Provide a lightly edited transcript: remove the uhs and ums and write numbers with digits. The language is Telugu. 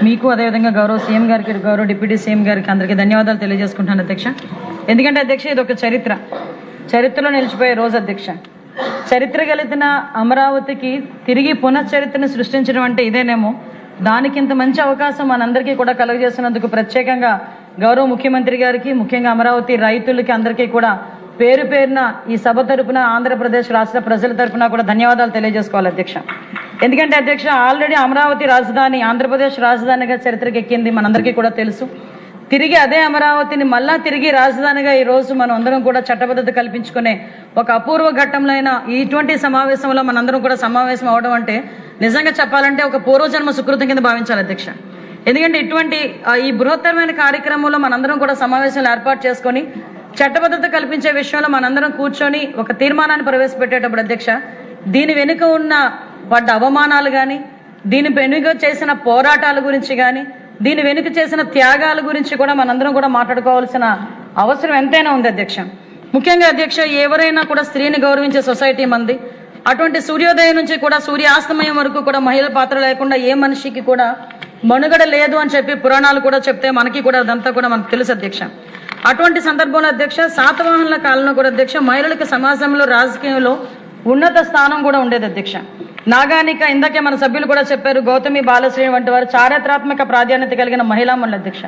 మీకు అదేవిధంగా గౌరవ సీఎం గారికి, గౌరవ డిప్యూటీ సీఎం గారికి అందరికీ ధన్యవాదాలు తెలియజేసుకుంటాను అధ్యక్ష. ఎందుకంటే అధ్యక్ష ఇది ఒక చరిత్రలో నిలిచిపోయే రోజు అధ్యక్ష. చరిత్ర కలిగిన అమరావతికి తిరిగి పునశ్చరిత్రను సృష్టించడం అంటే ఇదేనేమో. దానికి ఇంత మంచి అవకాశం మనందరికీ కూడా కలుగజేస్తున్నందుకు ప్రత్యేకంగా గౌరవ ముఖ్యమంత్రి గారికి, ముఖ్యంగా అమరావతి రైతులకి అందరికీ కూడా పేరు పేరున ఈ సభ తరపున ఆంధ్రప్రదేశ్ రాష్ట్ర ప్రజల తరపున కూడా ధన్యవాదాలు తెలియజేసుకోవాలి అధ్యక్ష. ఎందుకంటే అధ్యక్ష ఆల్రెడీ అమరావతి రాజధాని ఆంధ్రప్రదేశ్ రాజధానిగా చరిత్రకి ఎక్కింది, మనందరికీ కూడా తెలుసు. తిరిగి అదే అమరావతిని మళ్ళా తిరిగి రాజధానిగా ఈరోజు మనం అందరం కూడా చట్టబద్ధత కల్పించుకునే ఒక అపూర్వ ఘట్టంలో ఇటువంటి సమావేశంలో మనందరం కూడా సమావేశం అవడం అంటే నిజంగా చెప్పాలంటే ఒక పూర్వజన్మ సుకృతం కింద భావించాలి అధ్యక్ష. ఎందుకంటే ఇటువంటి ఈ బృహత్తరమైన కార్యక్రమంలో మనందరం కూడా సమావేశాలు ఏర్పాటు చేసుకొని చట్టబద్ధత కల్పించే విషయంలో మనందరం కూర్చొని ఒక తీర్మానాన్ని ప్రవేశపెట్టేటప్పుడు అధ్యక్ష దీని వెనుక ఉన్న పడ్డ అవమానాలు కానీ, దీని వెనుక చేసిన పోరాటాల గురించి కానీ, దీని వెనుక చేసిన త్యాగాల గురించి కూడా మనందరం కూడా మాట్లాడుకోవాల్సిన అవసరం ఎంతైనా ఉంది అధ్యక్ష. ముఖ్యంగా అధ్యక్ష ఎవరైనా కూడా స్త్రీని గౌరవించే సొసైటీ మంది. అటువంటి సూర్యోదయం నుంచి కూడా సూర్యాస్తమయం వరకు కూడా మహిళల పాత్ర లేకుండా ఏ మనిషికి కూడా మనుగడ లేదు అని చెప్పి పురాణాలు కూడా చెప్తే మనకి కూడా అదంతా కూడా మనకు తెలుసు అధ్యక్ష. అటువంటి సందర్భంలో అధ్యక్ష శాతవాహనుల కాలంలో కూడా అధ్యక్ష మహిళలకు సమాజంలో రాజకీయంలో ఉన్నత స్థానం కూడా ఉండేది అధ్యక్ష. నాగానిక ఇందాకే మన సభ్యులు కూడా చెప్పారు, గౌతమి బాలశ్రీ వంటి వారు చారిత్రాత్మక ప్రాధాన్యత కలిగిన మహిళామణులు అధ్యక్ష.